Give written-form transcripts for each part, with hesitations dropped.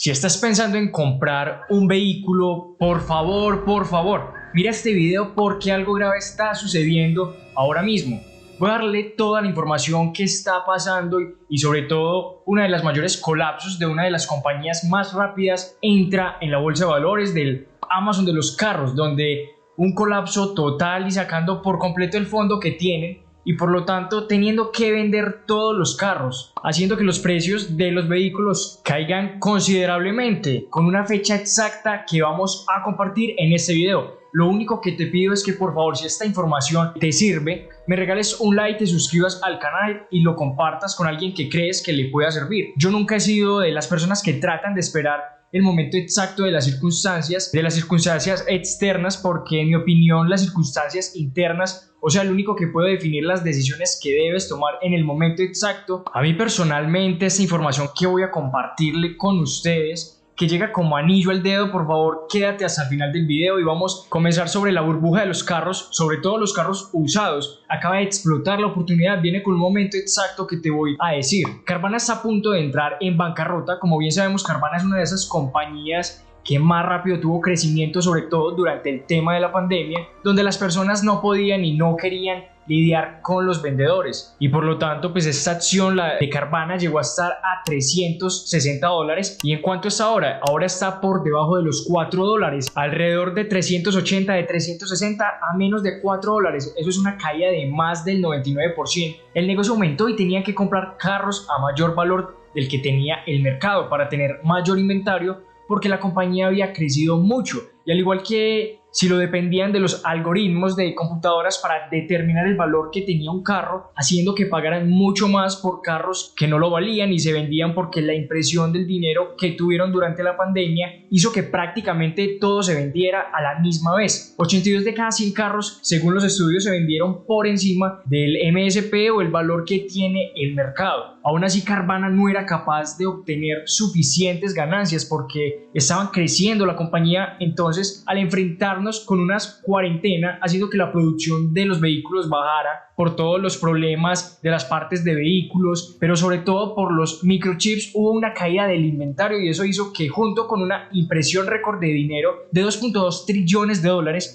Si estás pensando en comprar un vehículo, por favor, mira este video porque algo grave está sucediendo ahora mismo. Voy a darle toda la información que está pasando y sobre todo una de las mayores colapsos de una de las compañías más rápidas entra en la bolsa de valores del Amazon de los carros, donde un colapso total y sacando por completo el fondo que tienen y por lo tanto teniendo que vender todos los carros, haciendo que los precios de los vehículos caigan considerablemente, con una fecha exacta que vamos a compartir en este video. Lo único que te pido es que por favor, si esta información te sirve, me regales un like, te suscribas al canal y lo compartas con alguien que crees que le pueda servir. Yo nunca he sido de las personas que tratan de esperar el momento exacto de las circunstancias externas, porque en mi opinión las circunstancias internas, o sea, lo único que puede definir las decisiones que debes tomar en el momento exacto. A mí personalmente esta información que voy a compartirle con ustedes, que llega como anillo al dedo, por favor quédate hasta el final del video y vamos a comenzar sobre la burbuja de los carros, sobre todo los carros usados. Acaba de explotar la oportunidad, viene con un momento exacto que te voy a decir. Carvana está a punto de entrar en bancarrota. Como bien sabemos, Carvana es una de esas compañías que más rápido tuvo crecimiento, sobre todo durante el tema de la pandemia, donde las personas no podían y no querían lidiar con los vendedores y por lo tanto pues esta acción, la de Carvana, llegó a estar a $360. ¿Y en cuánto está ahora? Ahora está por debajo de los $4, alrededor de 380, de 360 a menos de $4. Eso es una caída de más del 99%. El negocio aumentó y tenía que comprar carros a mayor valor del que tenía el mercado para tener mayor inventario, porque la compañía había crecido mucho y al igual que si lo dependían de los algoritmos de computadoras para determinar el valor que tenía un carro, haciendo que pagaran mucho más por carros que no lo valían y se vendían, porque la impresión del dinero que tuvieron durante la pandemia hizo que prácticamente todo se vendiera a la misma vez. 82 de cada 100 carros, según los estudios, se vendieron por encima del MSP o el valor que tiene el mercado. Aún así, Carvana no era capaz de obtener suficientes ganancias porque estaban creciendo la compañía. Entonces, al enfrentarnos con una cuarentena, haciendo que la producción de los vehículos bajara por todos los problemas de las partes de vehículos, pero sobre todo por los microchips, hubo una caída del inventario y eso hizo que, junto con una impresión récord de dinero de $2.2 trillones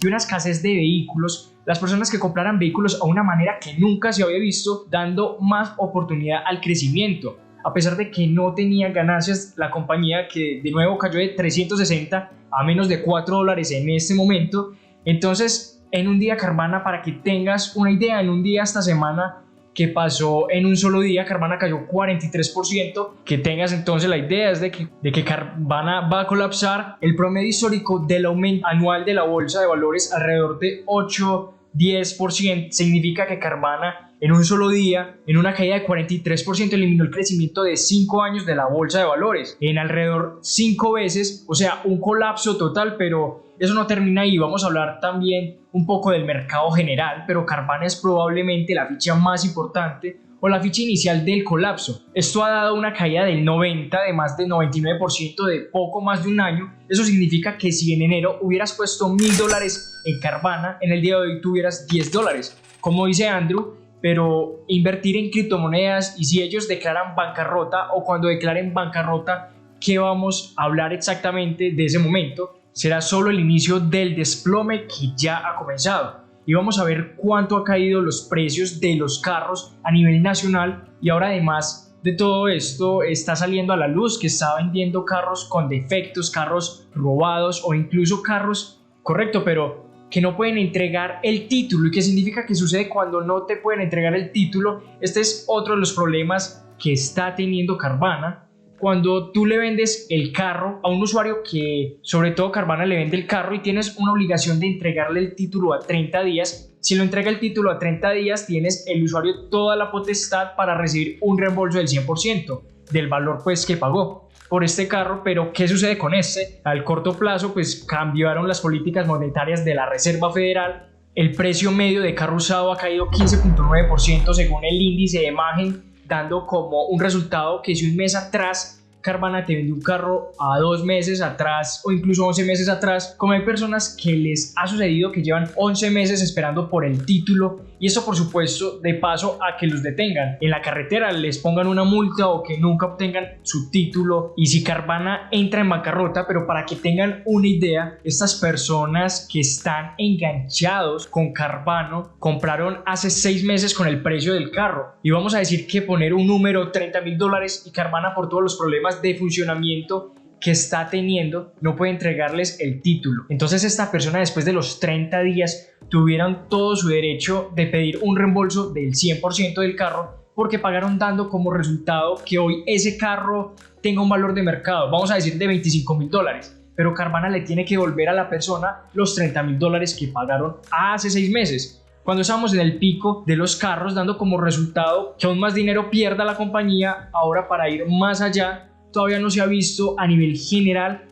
y una escasez de vehículos, las personas que compraran vehículos a una manera que nunca se había visto, dando más oportunidad al crecimiento. A pesar de que no tenía ganancias, la compañía, que de nuevo cayó de 360 a menos de $4 en este momento. Entonces, en un día Carvana, para que tengas una idea, en un día esta semana que pasó, en un solo día Carvana cayó 43%. Que tengas entonces la idea es de que Carvana va a colapsar. El promedio histórico del aumento anual de la bolsa de valores, alrededor de 8-10%, significa que Carvana en un solo día, en una caída de 43%, eliminó el crecimiento de 5 años de la bolsa de valores en alrededor 5 veces, o sea, un colapso total. Pero eso no termina ahí, vamos a hablar también un poco del mercado general, pero Carvana es probablemente la ficha más importante o la ficha inicial del colapso. Esto ha dado una caída del 90, de más del 99% de poco más de un año. Eso significa que si en enero hubieras puesto $1,000 en Carvana, en el día de hoy tuvieras $10. Como dice Andrew, pero invertir en criptomonedas, y si ellos declaran bancarrota o cuando declaren bancarrota, ¿qué vamos a hablar exactamente de ese momento? Será solo el inicio del desplome que ya ha comenzado. Y vamos a ver cuánto ha caído los precios de los carros a nivel nacional. Y ahora, además de todo esto, está saliendo a la luz que está vendiendo carros con defectos, carros robados o incluso carros, correcto, pero que no pueden entregar el título. ¿Y qué significa que sucede cuando no te pueden entregar el título? Este es otro de los problemas que está teniendo Carvana. Cuando tú le vendes el carro a un usuario, que sobre todo Carvana le vende el carro, y tienes una obligación de entregarle el título a 30 días. Si lo entrega el título a 30 días, tienes el usuario toda la potestad para recibir un reembolso del 100% del valor pues que pagó por este carro. Pero ¿qué sucede con este? Al corto plazo pues cambiaron las políticas monetarias de la Reserva Federal. El precio medio de carro usado ha caído 15.9% según el índice de Manheim, dando como un resultado que si un mes atrás Carvana te vende un carro a 2 meses atrás o incluso 11 meses atrás, como hay personas que les ha sucedido que llevan 11 meses esperando por el título, y eso por supuesto de paso a que los detengan en la carretera, les pongan una multa o que nunca obtengan su título. Y si Carvana entra en bancarrota, pero para que tengan una idea, estas personas que están enganchados con Carvana compraron hace 6 meses con el precio del carro, y vamos a decir que poner un número $30,000, y Carvana por todos los problemas de funcionamiento que está teniendo no puede entregarles el título. Entonces esta persona, después de los 30 días, tuvieron todo su derecho de pedir un reembolso del 100% del carro, porque pagaron dando como resultado que hoy ese carro tenga un valor de mercado, vamos a decir de $25,000, pero Carvana le tiene que devolver a la persona los $30,000 que pagaron hace 6 meses. Cuando estábamos en el pico de los carros, dando como resultado que aún más dinero pierda la compañía, ahora para ir más allá, todavía no se ha visto a nivel general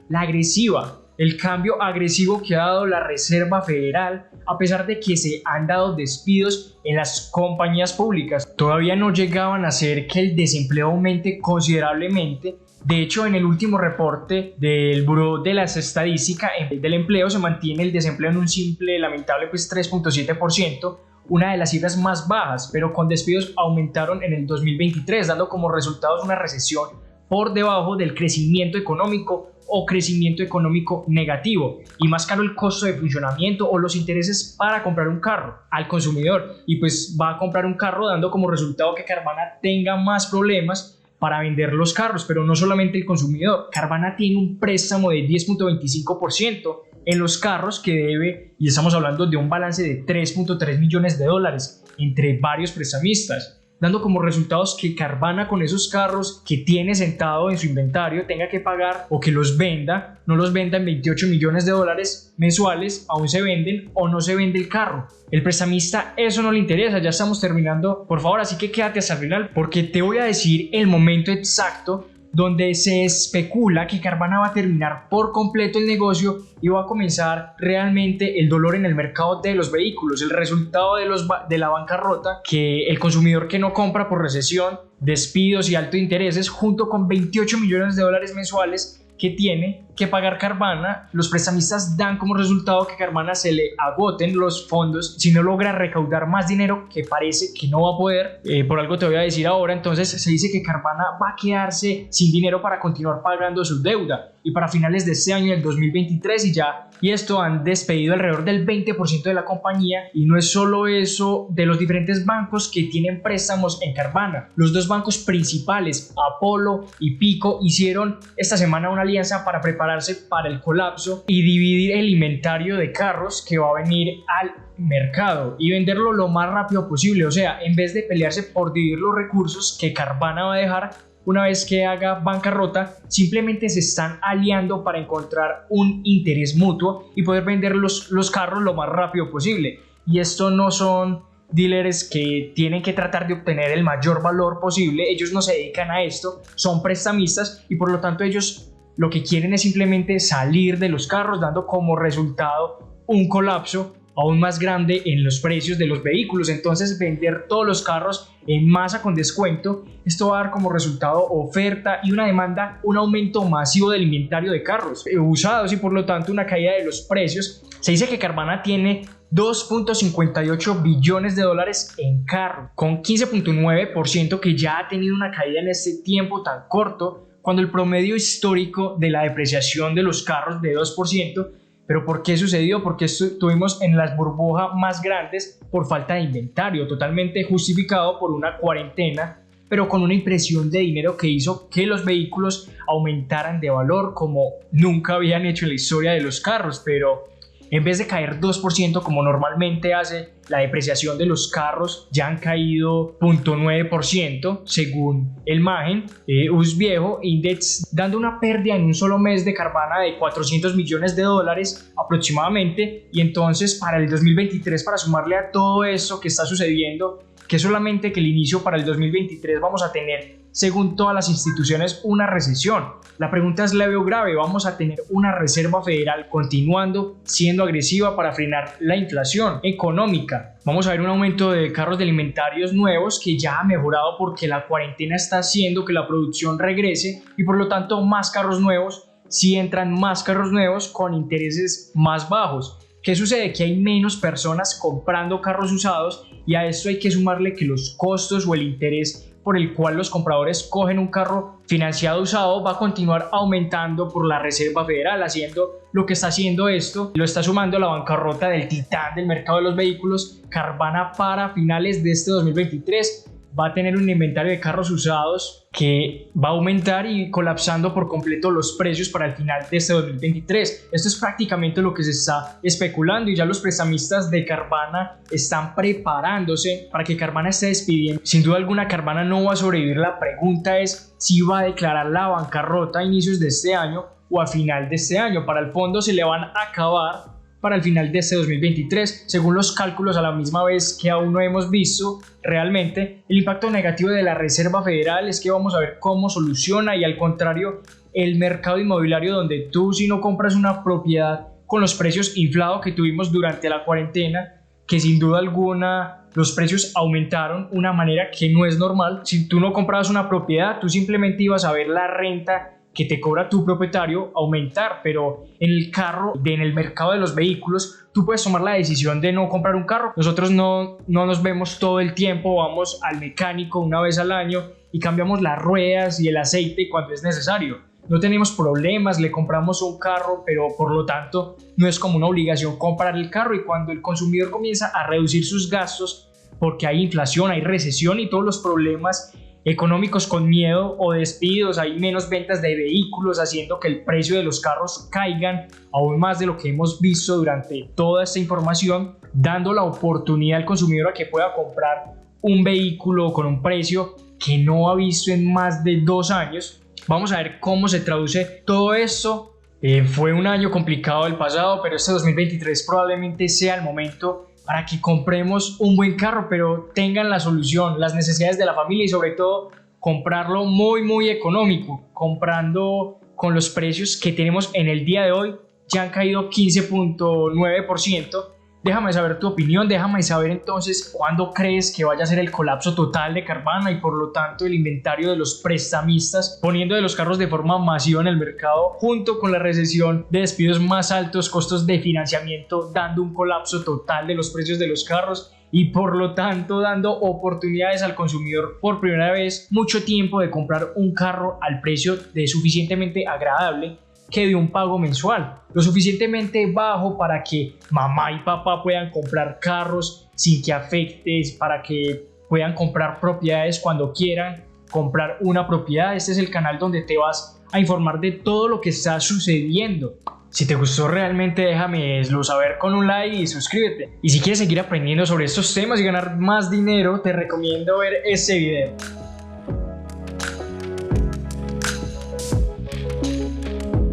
el cambio agresivo que ha dado la Reserva Federal, a pesar de que se han dado despidos en las compañías públicas. Todavía no llegaban a hacer que el desempleo aumente considerablemente. De hecho, en el último reporte del Buró de las Estadísticas del Empleo se mantiene el desempleo en un simple, lamentable 3.7%, una de las cifras más bajas, pero con despidos aumentaron en el 2023, dando como resultados una recesión por debajo del crecimiento económico o crecimiento económico negativo, y más caro el costo de funcionamiento o los intereses para comprar un carro al consumidor, y pues va a comprar un carro dando como resultado que Carvana tenga más problemas para vender los carros. Pero no solamente el consumidor, Carvana tiene un préstamo de 10.25% en los carros que debe, y estamos hablando de un balance de $3.3 millones entre varios prestamistas, dando como resultados que Carvana, con esos carros que tiene sentado en su inventario, tenga que pagar o que los venda, no los venda en $28 millones mensuales, aún se venden o no se vende el carro. El prestamista eso no le interesa. Ya estamos terminando, por favor, así que quédate hasta el final, porque te voy a decir el momento exacto donde se especula que Carvana va a terminar por completo el negocio y va a comenzar realmente el dolor en el mercado de los vehículos, el resultado de la bancarrota, que el consumidor que no compra por recesión, despidos y altos intereses, junto con $28 millones mensuales que tiene que pagar Carvana. Los prestamistas dan como resultado que Carvana se le agoten los fondos si no logra recaudar más dinero, que parece que no va a poder. Por algo te voy a decir ahora. Entonces se dice que Carvana va a quedarse sin dinero para continuar pagando su deuda, y para finales de este año, el 2023, y esto han despedido alrededor del 20% de la compañía. Y no es solo eso, de los diferentes bancos que tienen préstamos en Carvana, los dos bancos principales, Apolo y Pico, hicieron esta semana una alianza para prepararse para el colapso y dividir el inventario de carros que va a venir al mercado y venderlo lo más rápido posible. O sea, en vez de pelearse por dividir los recursos que Carvana va a dejar una vez que haga bancarrota, simplemente se están aliando para encontrar un interés mutuo y poder vender los carros lo más rápido posible. Y esto no son dealers que tienen que tratar de obtener el mayor valor posible. Ellos no se dedican a esto, son prestamistas, y por lo tanto ellos lo que quieren es simplemente salir de los carros, dando como resultado un colapso aún más grande en los precios de los vehículos. Entonces, vender todos los carros en masa con descuento, esto va a dar como resultado oferta y una demanda, un aumento masivo del inventario de carros usados, y por lo tanto una caída de los precios. Se dice que Carvana tiene $2.58 billones en carros, con 15.9%, que ya ha tenido una caída en este tiempo tan corto, cuando el promedio histórico de la depreciación de los carros de 2%. ¿Pero por qué sucedió? Porque estuvimos en las burbujas más grandes por falta de inventario, totalmente justificado por una cuarentena, pero con una impresión de dinero que hizo que los vehículos aumentaran de valor como nunca habían hecho en la historia de los carros. Pero en vez de caer 2% como normalmente hace la depreciación de los carros, ya han caído 0.9% según el Magen US Viejo Index, dando una pérdida en un solo mes de Carvana de $400 millones aproximadamente. Y entonces para el 2023, para sumarle a todo eso que está sucediendo, que solamente que el inicio para el 2023 vamos a tener según todas las instituciones, una recesión. La pregunta es leve o grave. ¿Vamos a tener una Reserva Federal continuando siendo agresiva para frenar la inflación económica? Vamos a ver un aumento de carros de alimentarios nuevos que ya ha mejorado porque la cuarentena está haciendo que la producción regrese y por lo tanto más carros nuevos. Si entran más carros nuevos con intereses más bajos. ¿Qué sucede? Que hay menos personas comprando carros usados y a esto hay que sumarle que los costos o el interés por el cual los compradores cogen un carro financiado usado va a continuar aumentando por la Reserva Federal, haciendo lo que está haciendo esto, lo está sumando la bancarrota del titán del mercado de los vehículos. Carvana para finales de este 2023 va a tener un inventario de carros usados que va a aumentar y colapsando por completo los precios para el final de este 2023. Esto es prácticamente lo que se está especulando y ya los prestamistas de Carvana están preparándose para que Carvana esté despidiendo. Sin duda alguna Carvana no va a sobrevivir. La pregunta es si va a declarar la bancarrota a inicios de este año o a final de este año. Para el fondo se le van a acabar para el final de este 2023, según los cálculos a la misma vez que aún no hemos visto realmente. El impacto negativo de la Reserva Federal es que vamos a ver cómo soluciona y al contrario el mercado inmobiliario, donde tú si no compras una propiedad con los precios inflados que tuvimos durante la cuarentena, que sin duda alguna los precios aumentaron de una manera que no es normal. Si tú no comprabas una propiedad, tú simplemente ibas a ver la renta que te cobra tu propietario aumentar, pero en el mercado de los vehículos, tú puedes tomar la decisión de no comprar un carro. Nosotros no nos vemos todo el tiempo, vamos al mecánico una vez al año y cambiamos las ruedas y el aceite cuando es necesario. No tenemos problemas, le compramos un carro, pero por lo tanto no es como una obligación comprar el carro. Y cuando el consumidor comienza a reducir sus gastos, porque hay inflación, hay recesión y todos los problemas económicos con miedo o despidos, hay menos ventas de vehículos, haciendo que el precio de los carros caigan aún más de lo que hemos visto durante toda esta información, dando la oportunidad al consumidor a que pueda comprar un vehículo con un precio que no ha visto en más de 2 años. Vamos a ver cómo se traduce todo esto. Fue un año complicado el pasado, pero este 2023 probablemente sea el momento para que compremos un buen carro, pero tengan la solución, las necesidades de la familia y sobre todo comprarlo muy económico, comprando con los precios que tenemos en el día de hoy. Ya han caído 15.9%. Déjame saber tu opinión, déjame saber entonces cuándo crees que vaya a ser el colapso total de Carvana y por lo tanto el inventario de los prestamistas, poniendo de los carros de forma masiva en el mercado, junto con la recesión de despidos más altos, costos de financiamiento, dando un colapso total de los precios de los carros y por lo tanto dando oportunidades al consumidor por primera vez mucho tiempo de comprar un carro al precio de suficientemente agradable que de un pago mensual, lo suficientemente bajo para que mamá y papá puedan comprar carros sin que afecte, para que puedan comprar propiedades cuando quieran comprar una propiedad. Este es el canal donde te vas a informar de todo lo que está sucediendo. Si te gustó realmente, déjamelo saber con un like y suscríbete. Y si quieres seguir aprendiendo sobre estos temas y ganar más dinero, te recomiendo ver este video.